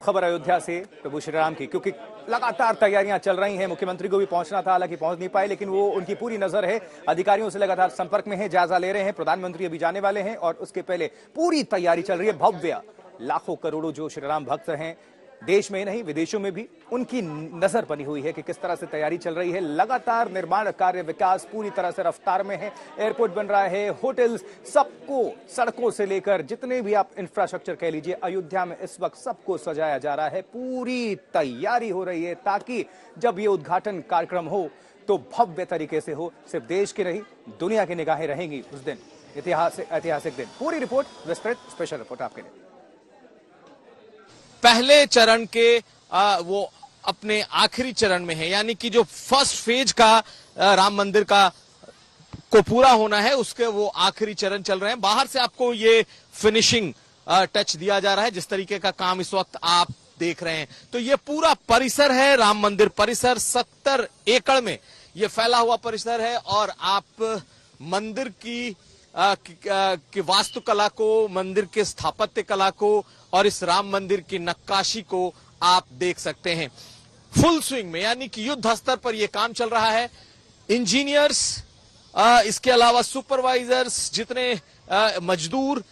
खबर अयोध्या से प्रभु श्री राम की, क्योंकि लगातार तैयारियां चल रही हैं। मुख्यमंत्री को भी पहुंचना था, हालांकि पहुंच नहीं पाए, लेकिन वो उनकी पूरी नजर है, अधिकारियों से लगातार संपर्क में है, जायजा ले रहे हैं। प्रधानमंत्री अभी जाने वाले हैं और उसके पहले पूरी तैयारी चल रही है। भव्य लाखों करोड़ों जो श्री राम भक्त हैं, देश में नहीं विदेशों में भी उनकी नजर बनी हुई है कि किस तरह से तैयारी चल रही है। लगातार निर्माण कार्य विकास पूरी तरह से रफ्तार में है। एयरपोर्ट बन रहा है, होटल्स, सबको, सड़कों से लेकर जितने भी आप इंफ्रास्ट्रक्चर कह लीजिए, अयोध्या में इस वक्त सबको सजाया जा रहा है। पूरी तैयारी हो रही है ताकि जब ये उद्घाटन कार्यक्रम हो तो भव्य तरीके से हो। सिर्फ देश की नहीं, दुनिया की निगाहें रहेंगी उस दिन। ऐतिहासिक दिन। पूरी रिपोर्ट, विस्तृत स्पेशल रिपोर्ट आपके लिए। पहले चरण के वो अपने आखिरी चरण में है, यानी कि जो फर्स्ट फेज का राम मंदिर का को पूरा होना है, उसके वो आखिरी चरण चल रहे हैं। बाहर से आपको ये फिनिशिंग टच दिया जा रहा है, जिस तरीके का काम इस वक्त आप देख रहे हैं। तो ये पूरा परिसर है, राम मंदिर परिसर 70 एकड़ में ये फैला हुआ परिसर है। और आप मंदिर की वास्तुकला को, मंदिर के स्थापत्य कला को और इस राम मंदिर की नक्काशी को आप देख सकते हैं फुल स्विंग में, यानी कि युद्ध स्तर पर यह काम चल रहा है। इंजीनियर्स, इसके अलावा सुपरवाइजर्स, जितने मजदूर,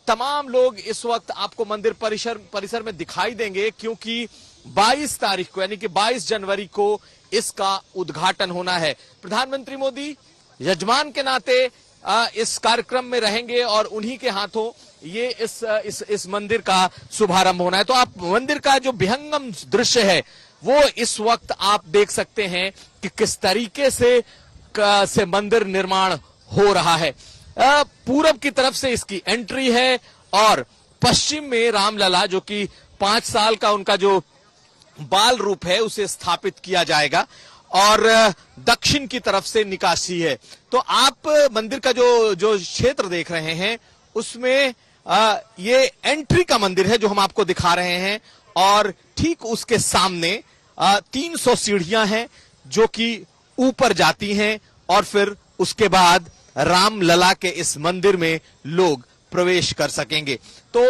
तमाम लोग इस वक्त आपको मंदिर परिसर में दिखाई देंगे, क्योंकि 22 तारीख को, यानी कि 22 जनवरी को इसका उद्घाटन होना है। प्रधानमंत्री मोदी यजमान के नाते इस कार्यक्रम में रहेंगे और उन्हीं के हाथों ये इस मंदिर का शुभारंभ होना है। तो आप मंदिर का जो विहंगम दृश्य है वो इस वक्त आप देख सकते हैं कि किस तरीके से मंदिर निर्माण हो रहा है। पूरब की तरफ से इसकी एंट्री है और पश्चिम में रामलला, जो कि 5 साल का उनका जो बाल रूप है, उसे स्थापित किया जाएगा और दक्षिण की तरफ से निकासी है। तो आप मंदिर का जो क्षेत्र देख रहे हैं उसमें ये एंट्री का मंदिर है जो हम आपको दिखा रहे हैं। और ठीक उसके सामने 300 सीढ़ियां हैं जो कि ऊपर जाती हैं और फिर उसके बाद रामलला के इस मंदिर में लोग प्रवेश कर सकेंगे। तो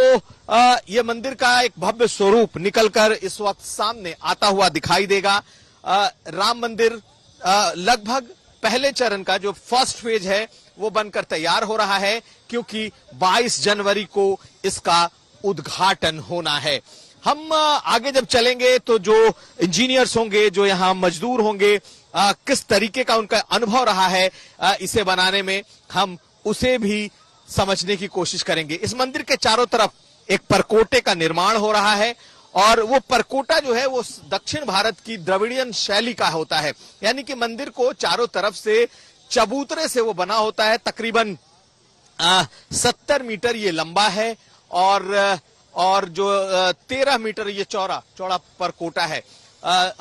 ये मंदिर का एक भव्य स्वरूप निकलकर इस वक्त सामने आता हुआ दिखाई देगा। राम मंदिर लगभग पहले चरण का जो फर्स्ट फेज है वो बनकर तैयार हो रहा है, क्योंकि 22 जनवरी को इसका उद्घाटन होना है। हम आगे जब चलेंगे तो जो इंजीनियर्स होंगे, जो यहाँ मजदूर होंगे, किस तरीके का उनका अनुभव रहा है इसे बनाने में, हम उसे भी समझने की कोशिश करेंगे। इस मंदिर के चारों तरफ एक परकोटे का निर्माण हो रहा है और वो परकोटा जो है वो दक्षिण भारत की द्रविड़ियन शैली का होता है, यानी कि मंदिर को चारों तरफ से चबूतरे से वो बना होता है। तकरीबन 70 मीटर ये लंबा है और जो 13 मीटर ये चौड़ा परकोटा है।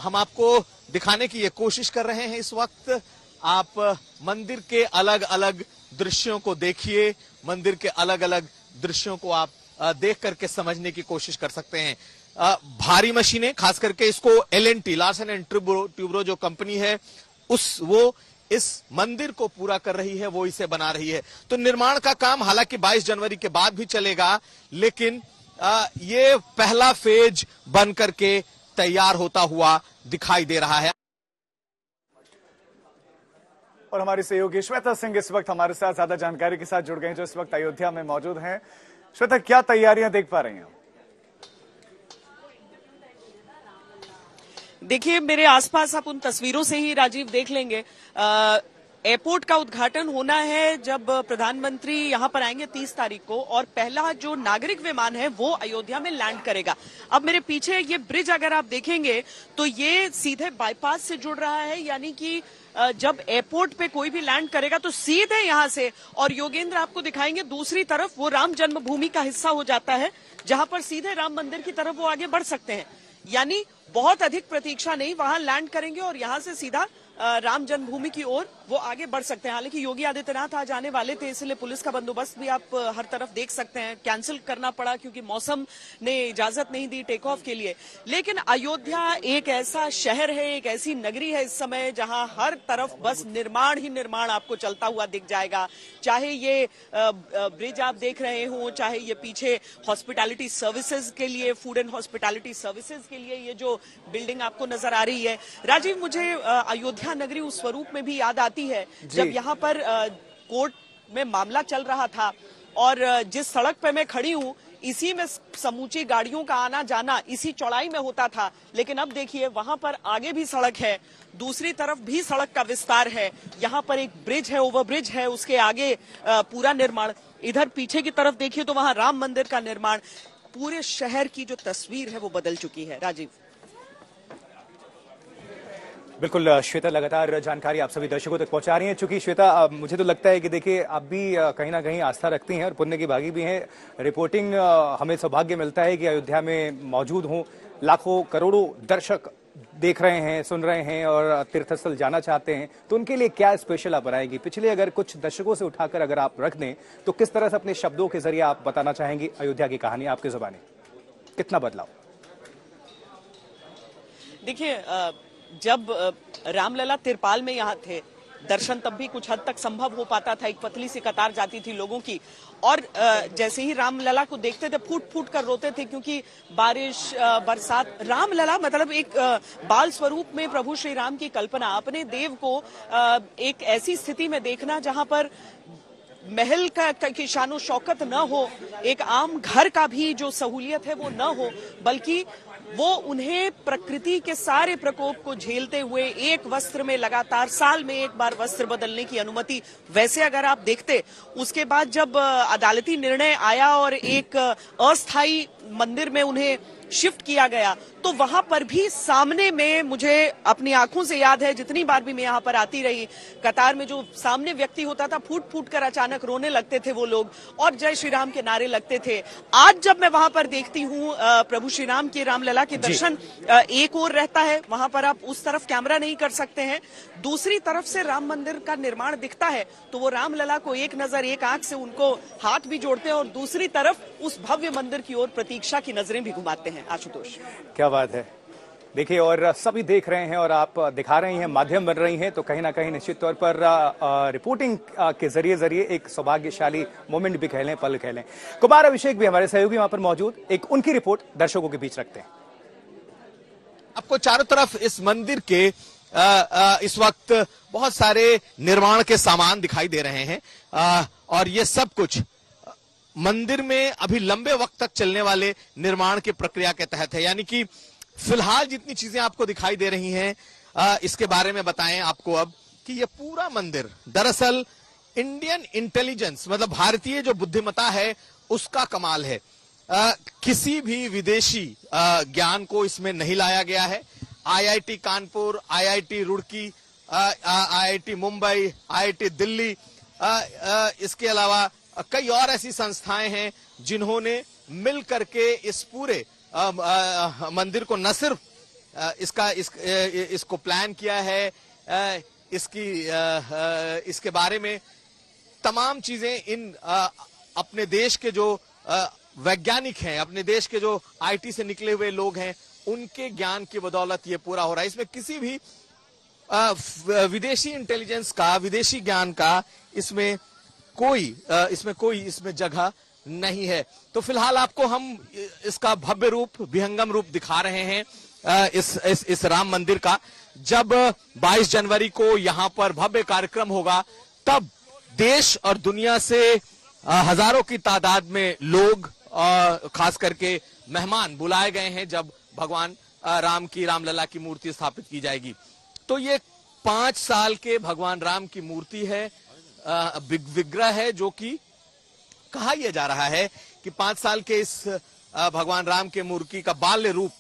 हम आपको दिखाने की ये कोशिश कर रहे हैं इस वक्त। आप मंदिर के अलग अलग दृश्यों को देखिए, मंदिर के अलग अलग दृश्यों को आप देख करके समझने की कोशिश कर सकते हैं। भारी मशीनें, खास करके इसको LNT, लार्सन एंड ट्यूब्रो जो कंपनी है, वो इस मंदिर को पूरा कर रही है, वो इसे बना रही है। तो निर्माण का काम हालांकि 22 जनवरी के बाद भी चलेगा, लेकिन ये पहला फेज बन करके तैयार होता हुआ दिखाई दे रहा है। और हमारी सहयोगी श्वेता सिंह इस वक्त हमारे साथ ज्यादा जानकारी के साथ जुड़ गई, जो इस वक्त अयोध्या में मौजूद हैं। श्वेता, क्या तैयारियां देख पा रही हैं? देखिए, मेरे आसपास आप उन तस्वीरों से ही राजीव देख लेंगे। एयरपोर्ट का उद्घाटन होना है जब प्रधानमंत्री यहां पर आएंगे 30 तारीख को, और पहला जो नागरिक विमान है वो अयोध्या में लैंड करेगा। अब मेरे पीछे ये ब्रिज अगर आप देखेंगे तो ये सीधे बाईपास से जुड़ रहा है, यानी कि जब एयरपोर्ट पे कोई भी लैंड करेगा तो सीधे यहां से, और योगेंद्र आपको दिखाएंगे दूसरी तरफ वो राम जन्मभूमि का हिस्सा हो जाता है, जहां पर सीधे राम मंदिर की तरफ वो आगे बढ़ सकते हैं। यानी बहुत अधिक प्रतीक्षा नहीं, वहां लैंड करेंगे और यहां से सीधा राम जन्मभूमि की ओर वो आगे बढ़ सकते हैं। हालांकि योगी आदित्यनाथ आज आने वाले थे, इसलिए पुलिस का बंदोबस्त भी आप हर तरफ देख सकते हैं, कैंसिल करना पड़ा क्योंकि मौसम ने इजाजत नहीं दी टेक ऑफ के लिए। लेकिन अयोध्या एक ऐसा शहर है, एक ऐसी नगरी है इस समय जहां हर तरफ बस निर्माण ही निर्माण आपको चलता हुआ दिख जाएगा। चाहे ये ब्रिज आप देख रहे हो, चाहे ये पीछे हॉस्पिटैलिटी सर्विसेज के लिए, फूड एंड हॉस्पिटैलिटी सर्विसेज के लिए ये जो बिल्डिंग आपको नजर आ रही है। राजीव, मुझे अयोध्या नगरी उस स्वरूप में भी याद आती है जब यहाँ पर कोर्ट में मामला चल रहा था और जिस सड़क पे मैं खड़ी हूँ इसी में समूची गाड़ियों का आना जाना इसी चौड़ाई में होता था। लेकिन अब देखिए वहां पर आगे भी सड़क है, दूसरी तरफ भी सड़क का विस्तार है, यहाँ पर एक ब्रिज है, ओवरब्रिज है, उसके आगे पूरा निर्माण। इधर पीछे की तरफ देखिए तो वहां राम मंदिर का निर्माण। पूरे शहर की जो तस्वीर है वो बदल चुकी है। राजीव। बिल्कुल श्वेता, लगातार जानकारी आप सभी दर्शकों तक पहुंचा रही हैं। चूंकि श्वेता, मुझे तो लगता है कि देखिए आप भी कहीं ना कहीं आस्था रखती हैं और पुण्य की भागी भी हैं। रिपोर्टिंग हमें सौभाग्य मिलता है कि अयोध्या में मौजूद हों, लाखों करोड़ों दर्शक देख रहे हैं, सुन रहे हैं और तीर्थस्थल जाना चाहते हैं, तो उनके लिए क्या स्पेशल आप बनाएगी? पिछले अगर कुछ दशकों से उठाकर अगर आप रख दें तो किस तरह से अपने शब्दों के जरिए आप बताना चाहेंगी अयोध्या की कहानी आपके जुबानी? कितना बदलाव? देखिए, जब रामलला तिरपाल में यहाँ थे, दर्शन तब भी कुछ हद तक संभव हो पाता था, एक पतली सी कतार जाती थी लोगों की और जैसे ही रामलला को देखते थे फूट फूट कर रोते थे क्योंकि बारिश, बरसात। रामलला मतलब एक बाल स्वरूप में प्रभु श्री राम की कल्पना, अपने देव को एक ऐसी स्थिति में देखना जहां पर महल की शानो शौकत न हो, एक आम घर का भी जो सहूलियत है वो न हो, बल्कि वो उन्हें प्रकृति के सारे प्रकोप को झेलते हुए एक वस्त्र में लगातार साल में एक बार वस्त्र बदलने की अनुमति। वैसे अगर आप देखते उसके बाद जब अदालती निर्णय आया और एक अस्थायी मंदिर में उन्हें शिफ्ट किया गया तो वहां पर भी सामने में, मुझे अपनी आंखों से याद है जितनी बार भी मैं यहाँ पर आती रही, कतार में जो सामने व्यक्ति होता था फूट फूट कर अचानक रोने लगते थे वो लोग और जय श्री राम के नारे लगते थे। आज जब मैं वहां पर देखती हूँ प्रभु श्री राम के रामलला के दर्शन एक और रहता है, वहां पर आप उस तरफ कैमरा नहीं कर सकते हैं, दूसरी तरफ से राम मंदिर का निर्माण दिखता है तो वो रामलला को एक नजर, एक आंख से उनको हाथ भी जोड़ते हैं और दूसरी तरफ उस भव्य मंदिर की ओर प्रतीक्षा की नजरें भी घुमाते हैं। आशुतोष, क्या बात है। देखिए, और सभी देख रहे हैं और आप दिखा रही हैं, माध्यम बन रही हैं, तो कहीं ना कहीं निश्चित तौर पर रिपोर्टिंग के जरिए एक सौभाग्यशाली मोमेंट भी कह लें, पल कह लें। कुमार अभिषेक भी हमारे सहयोगी वहां पर मौजूद, एक उनकी रिपोर्ट दर्शकों के बीच रखते हैं। आपको चारों तरफ इस मंदिर के इस वक्त बहुत सारे निर्माण के सामान दिखाई दे रहे हैं और ये सब कुछ मंदिर में अभी लंबे वक्त तक चलने वाले निर्माण की प्रक्रिया के तहत है। यानी कि फिलहाल जितनी चीजें आपको दिखाई दे रही हैं इसके बारे में बताएं आपको अब कि ये पूरा मंदिर दरअसल इंडियन इंटेलिजेंस, मतलब भारतीय जो बुद्धिमत्ता है उसका कमाल है। किसी भी विदेशी ज्ञान को इसमें नहीं लाया गया है। IIT Kanpur, IIT Roorkee, IIT Mumbai, IIT Delhi, इसके अलावा कई और ऐसी संस्थाएं हैं जिन्होंने मिल करके इस पूरे मंदिर को न सिर्फ इसको प्लान किया है, इसके बारे में तमाम चीजें इन अपने देश के जो वैज्ञानिक हैं, अपने देश के जो आईटी से निकले हुए लोग हैं, उनके ज्ञान की बदौलत ये पूरा हो रहा है। इसमें किसी भी विदेशी इंटेलिजेंस का, विदेशी ज्ञान का इसमें कोई जगह नहीं है। तो फिलहाल आपको हम इसका भव्य रूप, विहंगम रूप दिखा रहे हैं इस राम मंदिर का। जब 22 जनवरी को यहाँ पर भव्य कार्यक्रम होगा तब देश और दुनिया से हजारों की तादाद में लोग, खास करके मेहमान बुलाए गए हैं जब भगवान राम की, रामलला की मूर्ति स्थापित की जाएगी। तो ये 5 साल के भगवान राम की मूर्ति है, विग्रह है, जो कि कहा यह जा रहा है कि 5 साल के इस भगवान राम के मूर्ति का बाल्य रूप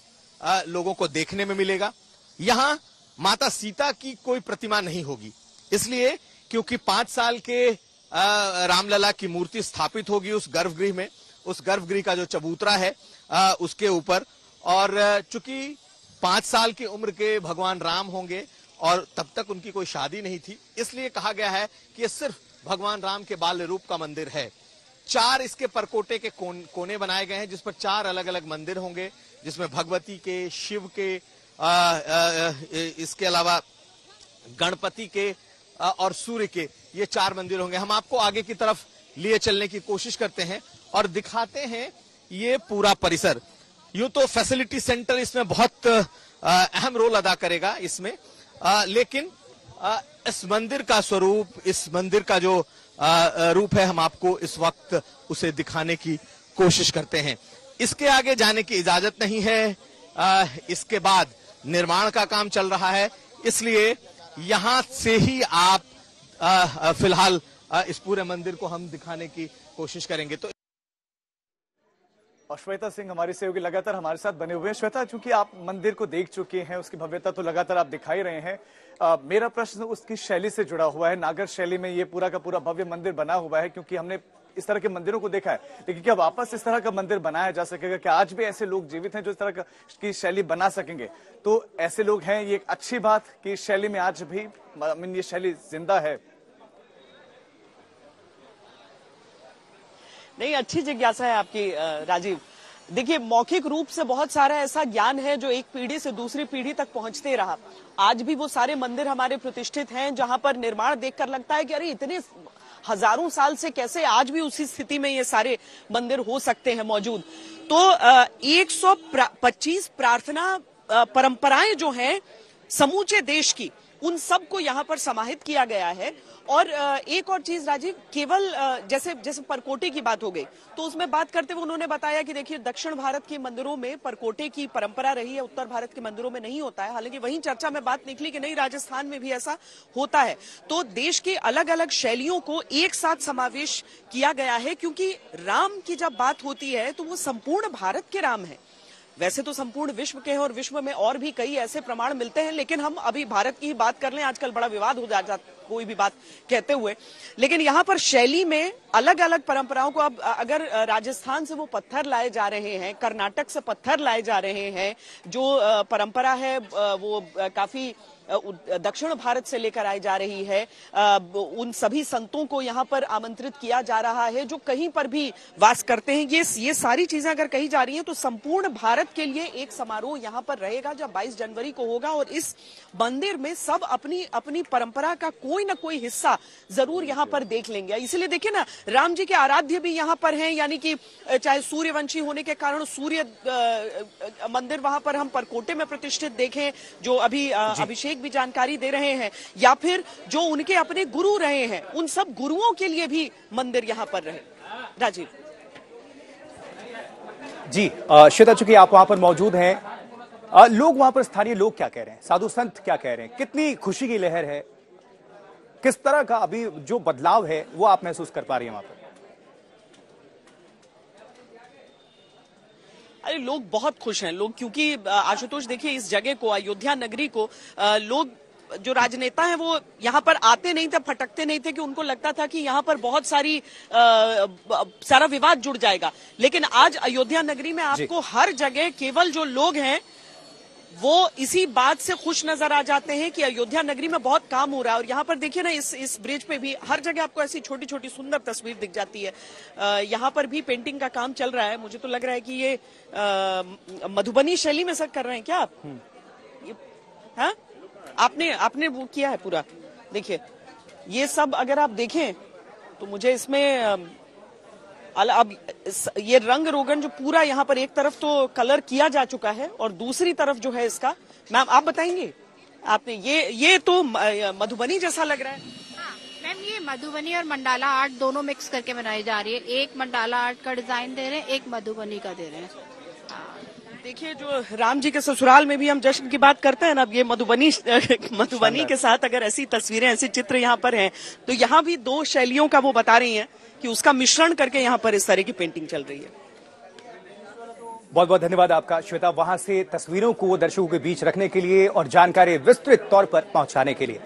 लोगों को देखने में मिलेगा। यहाँ माता सीता की कोई प्रतिमा नहीं होगी, इसलिए क्योंकि 5 साल के रामलला की मूर्ति स्थापित होगी उस गर्भगृह में, उस गर्भगृह का जो चबूतरा है उसके ऊपर। और चूंकि 5 साल की उम्र के भगवान राम होंगे और तब तक उनकी कोई शादी नहीं थी, इसलिए कहा गया है कि ये सिर्फ भगवान राम के बाल्य रूप का मंदिर है। 4 इसके परकोटे के कोने बनाए गए हैं, जिस पर 4 अलग अलग मंदिर होंगे, जिसमें भगवती के, शिव के, इसके अलावा गणपति के और सूर्य के, ये 4 मंदिर होंगे। हम आपको आगे की तरफ लिए चलने की कोशिश करते हैं और दिखाते हैं ये पूरा परिसर। यूं तो फैसिलिटी सेंटर इसमें बहुत अहम रोल अदा करेगा इसमें, लेकिन इस मंदिर का स्वरूप, इस मंदिर का जो रूप है, हम आपको इस वक्त उसे दिखाने की कोशिश करते हैं। इसके आगे जाने की इजाजत नहीं है। इसके बाद निर्माण का काम चल रहा है, इसलिए यहां से ही आप फिलहाल इस पूरे मंदिर को हम दिखाने की कोशिश करेंगे। तो और श्वेता सिंह हमारी सहयोगी लगातार हमारे साथ बने हुए हैं। श्वेता, चूंकि आप मंदिर को देख चुके हैं, उसकी भव्यता तो लगातार आप दिखाई रहे हैं, मेरा प्रश्न उसकी शैली से जुड़ा हुआ है। नागर शैली में ये पूरा का पूरा भव्य मंदिर बना हुआ है, क्योंकि हमने इस तरह के मंदिरों को देखा है, लेकिन क्या वापस इस तरह का मंदिर बनाया जा सकेगा? क्या आज भी ऐसे लोग जीवित हैं जो इस तरह की शैली बना सकेंगे? तो ऐसे लोग हैं, ये एक अच्छी बात कि इस शैली में आज भी ये शैली जिंदा है। नहीं, अच्छी जिज्ञासा है आपकी राजीव। देखिए, मौखिक रूप से बहुत सारा ऐसा ज्ञान है जो एक पीढ़ी से दूसरी पीढ़ी तक पहुंचते रहा। आज भी वो सारे मंदिर हमारे प्रतिष्ठित हैं जहां पर निर्माण देखकर लगता है कि अरे इतने हजारों साल से कैसे आज भी उसी स्थिति में ये सारे मंदिर हो सकते हैं मौजूद। तो 125 प्रार्थना परंपराएं जो हैं समूचे देश की, उन सब को यहाँ पर समाहित किया गया है। और एक और चीज राजीव, केवल जैसे परकोटे की बात हो गई, तो उसमें बात करते हुए उन्होंने बताया कि देखिए, दक्षिण भारत के मंदिरों में परकोटे की परंपरा रही है, उत्तर भारत के मंदिरों में नहीं होता है। हालांकि वहीं चर्चा में बात निकली कि नहीं, राजस्थान में भी ऐसा होता है। तो देश के अलग अलग शैलियों को एक साथ समावेश किया गया है, क्योंकि राम की जब बात होती है तो वो संपूर्ण भारत के राम है। वैसे तो संपूर्ण विश्व के हैं और विश्व में और भी कई ऐसे प्रमाण मिलते हैं, लेकिन हम अभी भारत की ही बात कर लें। आजकल बड़ा विवाद हो जाता कोई भी बात कहते हुए, लेकिन यहाँ पर शैली में अलग अलग परंपराओं को, अब अगर राजस्थान से वो पत्थर लाए जा रहे हैं, कर्नाटक से पत्थर लाए जा रहे हैं, जो परंपरा है वो काफी दक्षिण भारत से लेकर आई जा रही है, उन सभी संतों को यहाँ पर आमंत्रित किया जा रहा है जो कहीं पर भी वास करते हैं। ये सारी चीजें अगर कही जा रही हैं तो संपूर्ण भारत के लिए एक समारोह यहाँ पर रहेगा जो 22 जनवरी को होगा। और इस मंदिर में सब अपनी अपनी परंपरा का कोई ना कोई हिस्सा जरूर यहाँ पर देख लेंगे। इसलिए देखिए ना, राम जी के आराध्य भी यहाँ पर हैं, यानी कि चाहे सूर्यवंशी होने के कारण सूर्य मंदिर वहां पर हम परकोटे में प्रतिष्ठित देखें, जो अभी अभिषेक भी जानकारी दे रहे हैं, या फिर जो उनके अपने गुरु रहे हैं, उन सब गुरुओं के लिए भी मंदिर यहाँ पर रहे। राजीव जी, श्वेता, चूंकि आप वहां पर मौजूद हैं, लोग वहां पर, स्थानीय लोग क्या कह रहे हैं, साधु संत क्या कह रहे हैं, कितनी खुशी की लहर है, किस तरह का अभी जो बदलाव है वो आप महसूस कर पा रही हैं वहां पर? अरे लोग बहुत खुश हैं लोग, क्योंकि आशुतोष देखिए, इस जगह को, अयोध्या नगरी को, लोग जो राजनेता हैं वो यहाँ पर आते नहीं थे, फटकते नहीं थे, कि उनको लगता था कि यहाँ पर बहुत सारा विवाद जुड़ जाएगा। लेकिन आज अयोध्या नगरी में आपको हर जगह केवल जो लोग हैं वो इसी बात से खुश नजर आ जाते हैं कि अयोध्या नगरी में बहुत काम हो रहा है। और यहाँ पर देखिए ना, इस ब्रिज पे भी हर जगह आपको ऐसी छोटी छोटी सुंदर तस्वीर दिख जाती है। यहाँ पर भी पेंटिंग का काम चल रहा है। मुझे तो लग रहा है कि ये मधुबनी शैली में सर कर रहे हैं क्या आप? हाँ, आपने वो किया है पूरा। देखिए, ये सब अगर आप देखें तो मुझे इसमें अब ये रंग रोगन जो पूरा यहाँ पर, एक तरफ तो कलर किया जा चुका है और दूसरी तरफ जो है इसका, मैम आप बताएंगे, आपने ये तो मधुबनी जैसा लग रहा है। हाँ मैम, ये मधुबनी और मंडाला आर्ट दोनों मिक्स करके बनाई जा रही है। एक मंडाला आर्ट का डिजाइन दे रहे हैं, एक मधुबनी का दे रहे हैं। देखिए, जो राम जी के ससुराल में भी हम जश्न की बात करते हैं ना, अब ये मधुबनी के साथ अगर ऐसी तस्वीरें, ऐसे चित्र यहाँ पर हैं, तो यहाँ भी 2 शैलियों का वो बता रही हैं कि उसका मिश्रण करके यहाँ पर इस तरह की पेंटिंग चल रही है। बहुत बहुत धन्यवाद आपका श्वेता, वहां से तस्वीरों को दर्शकों के बीच रखने के लिए और जानकारी विस्तृत तौर पर पहुंचाने के लिए।